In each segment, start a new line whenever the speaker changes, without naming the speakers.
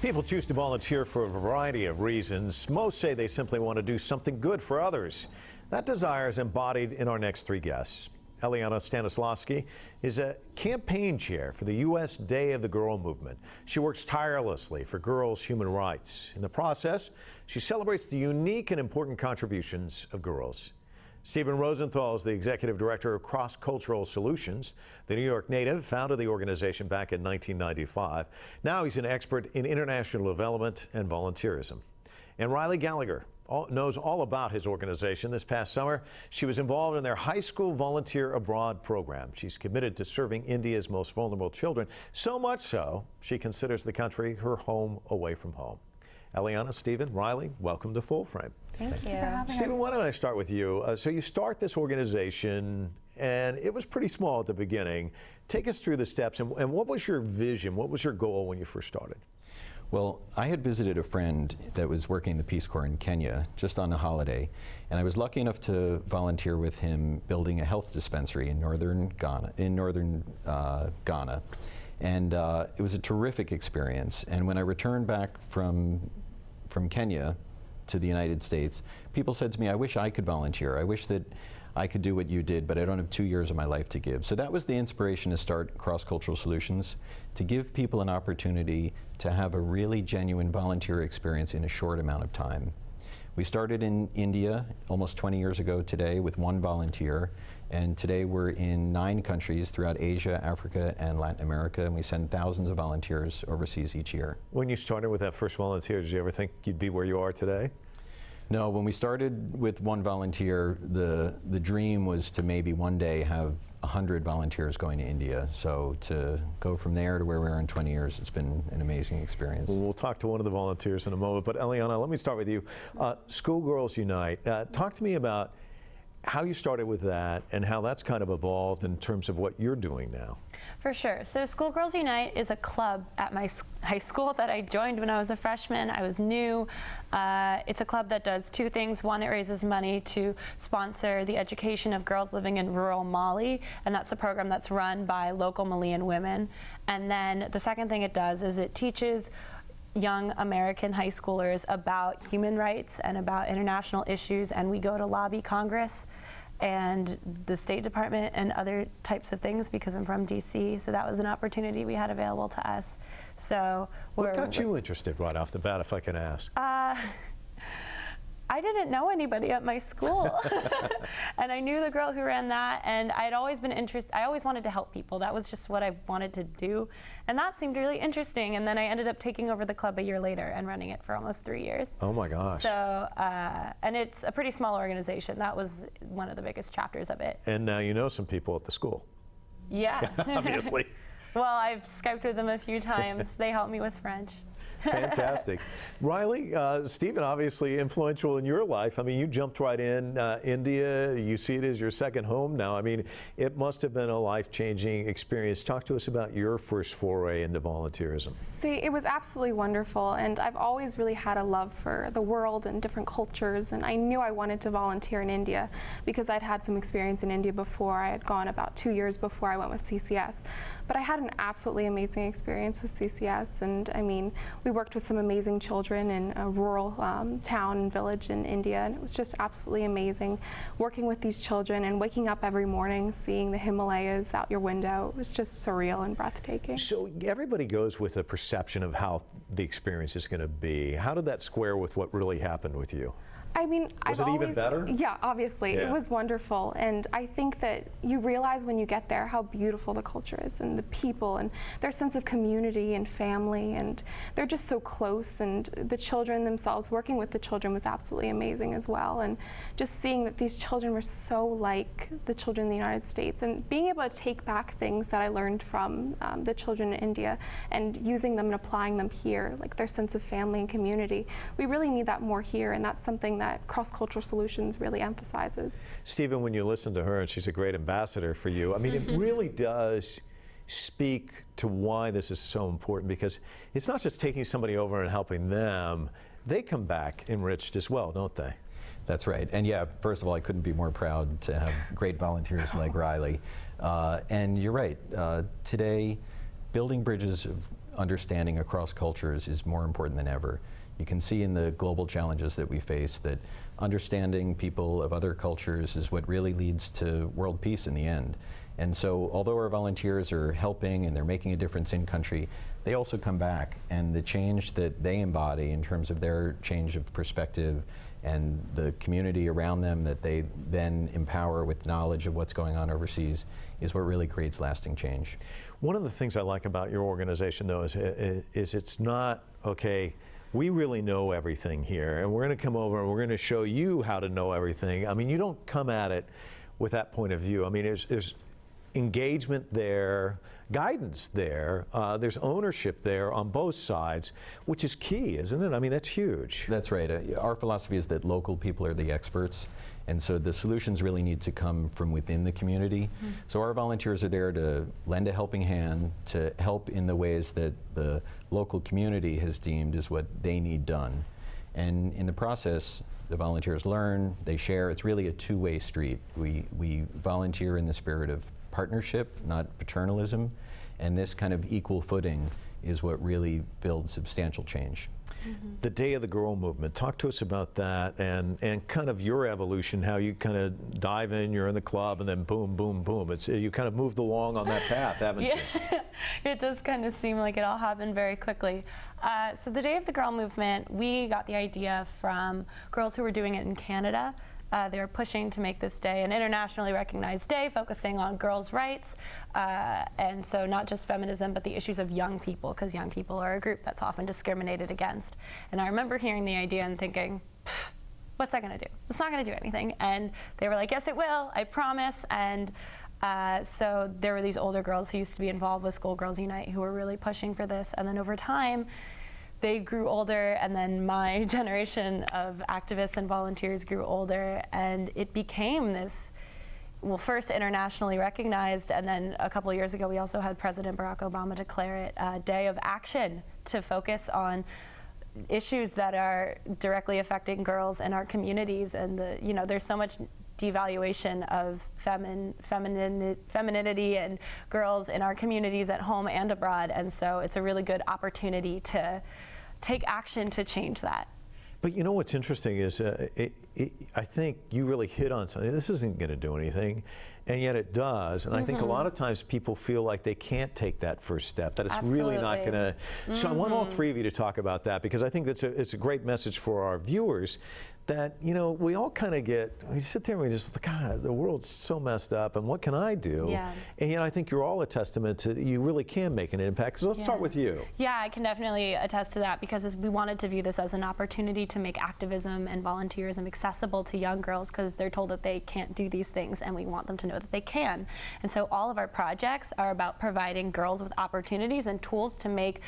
People choose to volunteer for a variety of reasons. Most say they simply want to do something good for others. That desire is embodied in our next three guests. Eliana Stanislawski is a campaign chair for the U.S. Day of the Girl movement. She works tirelessly for girls' human rights. In the process, she celebrates the unique and important contributions of girls. Stephen Rosenthal is the executive director of Cross-Cultural Solutions. The New York native founded the organization back in 1995. Now he's an expert in international development and volunteerism. And Riley Gallagher knows all about his organization. This past summer, she was involved in their high school volunteer abroad program. She's committed to serving India's most vulnerable children, so much so she considers the country her home away from home. Eliana, Stephen, Riley, welcome to Full Frame.
Thank you.
Stephen, why don't I start with you? So you start this organization, and it was pretty small at the beginning. Take us through the steps, and what was your vision? What was your goal when you first started?
Well, I had visited a friend that was working in the Peace Corps in Kenya just on a holiday, and I was lucky enough to volunteer with him building a health dispensary in northern Ghana. And it was a terrific experience. And when I returned back from Kenya to the United States, people said to me, I wish I could volunteer. I wish that I could do what you did, but I don't have 2 years of my life to give. So that was the inspiration to start Cross-Cultural Solutions, to give people an opportunity to have a really genuine volunteer experience in a short amount of time. We started in India almost 20 years ago today with one volunteer, and today we're in 9 countries throughout Asia, Africa, and Latin America, and we send thousands of volunteers overseas each year.
When you started with that first volunteer, did you ever think you'd be where you are today?
No, when we started with one volunteer, the dream was to maybe one day have 100 volunteers going to India. So to go from there to where we are in 20 years, it's been an amazing experience.
Well, we'll talk to one of the volunteers in a moment, but Eliana, let me start with you. Schoolgirls Unite, talk to me about how you started with that and how that's kind of evolved in terms of what you're doing now.
For sure. So Schoolgirls Unite is a club at my high school that I joined when I was a freshman. I was new. It's a club that does 2 things. One, it raises money to sponsor the education of girls living in rural Mali, and that's a program that's run by local Malian women. And then the second thing it does is it teaches young American high schoolers about human rights and about international issues, and we go to lobby Congress and the State Department and other types of things because I'm from DC, so that was an opportunity we had available to us. So
what got you interested right off the bat, if I can ask?
I didn't know anybody at my school. And I knew the girl who ran that, and I'd always been interested. I always wanted to help people. That was just what I wanted to do. And that seemed really interesting. And then I ended up taking over the club a year later and running it for almost 3 years.
Oh my gosh.
So, and it's a pretty small organization. That was one of the biggest chapters of it.
And now you know some people at the school.
Yeah.
Obviously.
Well, I've Skyped with them a few times. They help me with French.
Fantastic. Riley, Stephen, obviously influential in your life. I mean, you jumped right in India. You see it as your second home now. I mean, it must have been a life-changing experience. Talk to us about your first foray into volunteerism.
See, it was absolutely wonderful, and I've always really had a love for the world and different cultures, and I knew I wanted to volunteer in India because I'd had some experience in India before. I had gone about 2 years before I went with CCS. But I had an absolutely amazing experience with CCS, and I mean, we worked with some amazing children in a rural town and village in India, and it was just absolutely amazing working with these children and waking up every morning seeing the Himalayas out your window. It was just surreal and breathtaking.
So everybody goes with a perception of how the experience is going to be. How did that square with what really happened with you?
I mean,
was it even better?
Yeah, obviously. Yeah. It was wonderful. And I think that you realize when you get there how beautiful the culture is and the people and their sense of community and family. And they're just so close. And the children themselves, working with the children was absolutely amazing as well. And just seeing that these children were so like the children in the United States and being able to take back things that I learned from the children in India and using them and applying them here, like their sense of family and community. We really need that more here, and that's something that Cross-Cultural Solutions really emphasizes.
Stephen, when you listen to her, and she's a great ambassador for you, I mean, it really does speak to why this is so important, because it's not just taking somebody over and helping them, they come back enriched as well, don't they?
That's right. And yeah, first of all, I couldn't be more proud to have great volunteers like Riley. And you're right, today, building bridges understanding across cultures is more important than ever. You can see in the global challenges that we face that understanding people of other cultures is what really leads to world peace in the end. And so although our volunteers are helping and they're making a difference in country, they also come back, and the change that they embody in terms of their change of perspective and the community around them that they then empower with knowledge of what's going on overseas is what really creates lasting change.
One of the things I like about your organization, though, is it's not, okay, we really know everything here, and we're going to come over and we're going to show you how to know everything. I mean, you don't come at it with that point of view. I mean, there's engagement there, guidance there, there's ownership there on both sides, which is key, isn't it? I mean, that's huge.
That's right. Our philosophy is that local people are the experts, and so the solutions really need to come from within the community. So our volunteers are there to lend a helping hand, to help in the ways that the local community has deemed is what they need done. And in the process, the volunteers learn, they share. It's really a two-way street. We volunteer in the spirit of partnership, not paternalism, and this kind of equal footing is what really builds substantial change.
The Day of the Girl movement, talk to us about that and kind of your evolution, how you kind of dive in, you're in the club, and then boom, boom, boom. You kind of moved along on that path, haven't you?
It does kind of seem like it all happened very quickly. So the Day of the Girl movement, we got the idea from girls who were doing it in Canada. They were pushing to make this day an internationally recognized day, focusing on girls' rights, and so not just feminism, but the issues of young people, because young people are a group that's often discriminated against. And I remember hearing the idea and thinking, what's that going to do? It's not going to do anything. And they were like, yes, it will, I promise. And so there were these older girls who used to be involved with Schoolgirls Unite who were really pushing for this. And then over time, they grew older, and then my generation of activists and volunteers grew older, and it became this, well, first internationally recognized, and then a couple of years ago we also had President Barack Obama declare it a day of action to focus on issues that are directly affecting girls in our communities. And there's so much devaluation of femininity and girls in our communities at home and abroad, and so it's a really good opportunity to take action to change that.
But you know what's interesting is I think you really hit on something. This isn't going to do anything, and yet it does. And I think a lot of times people feel like they can't take that first step, that it's really not going to. So I want all three of you to talk about that, because I think it's a great message for our viewers that, we all kind of we sit there and we just, God, the world's so messed up, and what can I do?
Yeah.
And I think you're all a testament to you really can make an impact. So let's start with you.
Yeah, I can definitely attest to that, because we wanted to view this as an opportunity to make activism and volunteerism accessible to young girls, because they're told that they can't do these things, and we want them to know that they can. And so all of our projects are about providing girls with opportunities and tools to make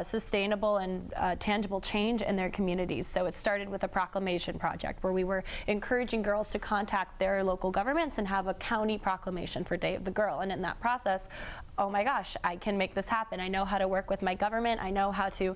sustainable and tangible change in their communities. So it started with a proclamation project where we were encouraging girls to contact their local governments and have a county proclamation for Day of the Girl. And in that process, oh my gosh, I can make this happen. I know how to work with my government. I know how to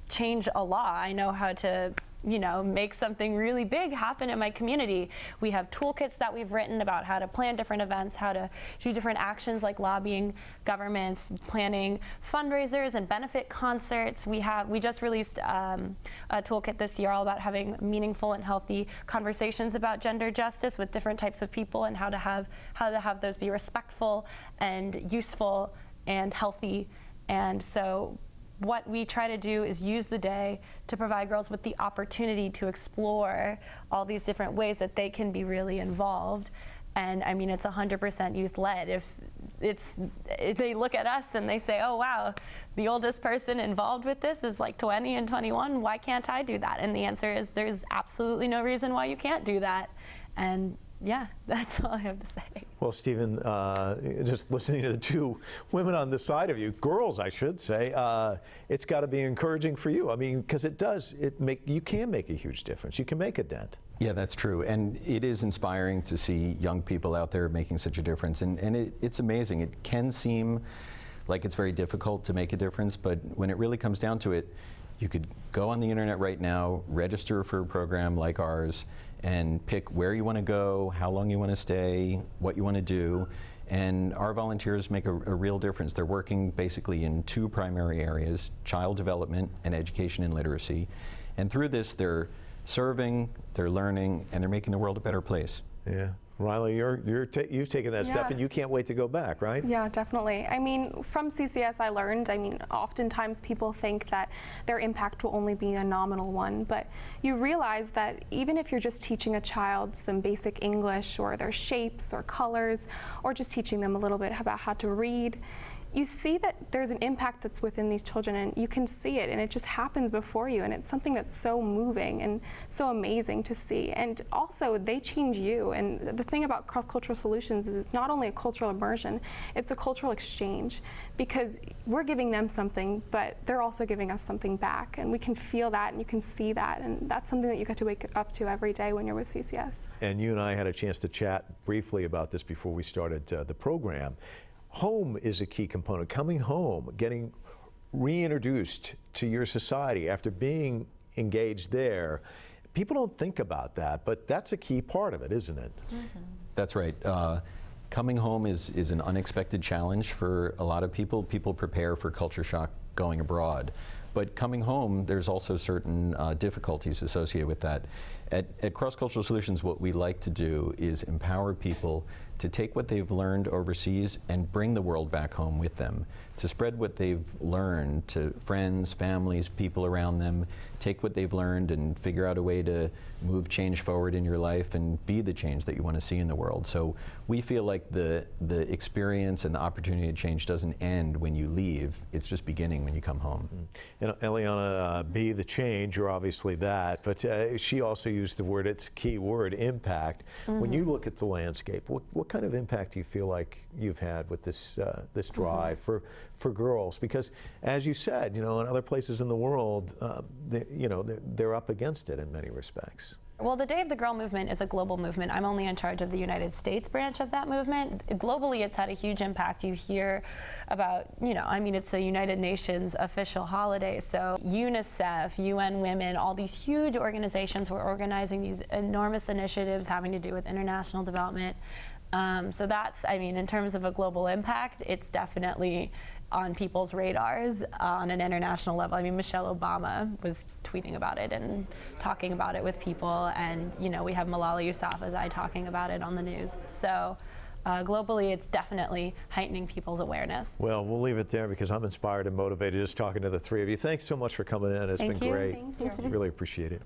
change a law. I know how to make something really big happen in my community. We have toolkits that we've written about how to plan different events, how to do different actions like lobbying governments, planning fundraisers and benefit concerts. We just released a toolkit this year all about having meaningful and healthy conversations about gender justice with different types of people, and how to have those be respectful and useful and healthy. And so what we try to do is use the day to provide girls with the opportunity to explore all these different ways that they can be really involved. And I mean, it's 100% youth-led. If they look at us and they say, oh wow, the oldest person involved with this is like 20 and 21, why can't I do that? And the answer is there's absolutely no reason why you can't do that. And yeah, that's all I have to say.
Well, Stephen, just listening to the two women on the side of you, girls, I should say, it's got to be encouraging for you. I mean, because you can make a huge difference. You can make a dent.
Yeah, that's true. And it is inspiring to see young people out there making such a difference. And it's amazing. It can seem like it's very difficult to make a difference, but when it really comes down to it, you could go on the internet right now, register for a program like ours, and pick where you want to go, how long you want to stay, what you want to do, And our volunteers make a real difference. They're working basically in two primary areas, child development and education and literacy. And through this, they're serving, they're learning, and they're making the world a better place.
Yeah. Riley, you've taken that step, and you can't wait to go back, right?
Yeah, definitely. I mean, from CCS I learned, oftentimes people think that their impact will only be a nominal one, but you realize that even if you're just teaching a child some basic English or their shapes or colors, or just teaching them a little bit about how to read, you see that there's an impact that's within these children, and you can see it, and it just happens before you, and it's something that's so moving and so amazing to see. And also, they change you. And the thing about cross-cultural solutions is it's not only a cultural immersion, it's a cultural exchange, because we're giving them something, but they're also giving us something back, and we can feel that, and you can see that, and that's something that you get to wake up to every day when you're with CCS. And
you and I had a chance to chat briefly about this before we started the program. Home is a key component. Coming home, getting reintroduced to your society after being engaged there. People don't think about that, but that's a key part of it, isn't it? Mm-hmm.
That's right. Coming home is an unexpected challenge for a lot of people. People prepare for culture shock going abroad. But coming home, there's also certain difficulties associated with that. At Cross Cultural Solutions, what we like to do is empower people to take what they've learned overseas and bring the world back home with them, to spread what they've learned to friends, families, people around them, take what they've learned and figure out a way to move change forward in your life and be the change that you want to see in the world. So we feel like the experience and the opportunity to change doesn't end when you leave, it's just beginning when you come home.
And Eliana, be the change, you're obviously that, but she also used the word, it's a key word, impact. Mm-hmm. When you look at the landscape, what kind of impact do you feel like you've had with this drive for girls? Because as you said, in other places in the world, they're up against it in many respects.
Well, the Day of the Girl movement is a global movement. I'm only in charge of the United States branch of that movement. Globally, it's had a huge impact. You hear about, it's the United Nations official holiday. So UNICEF, UN Women, all these huge organizations were organizing these enormous initiatives having to do with international development. So that's, in terms of a global impact, it's definitely on people's radars on an international level. Michelle Obama was tweeting about it and talking about it with people, and we have Malala Yousafzai talking about it on the news. So globally, it's definitely heightening people's awareness.
Well, we'll leave it there because I'm inspired and motivated just talking to the three of you. Thanks so much for coming in. It's been great.
Thank you.
Really appreciate it.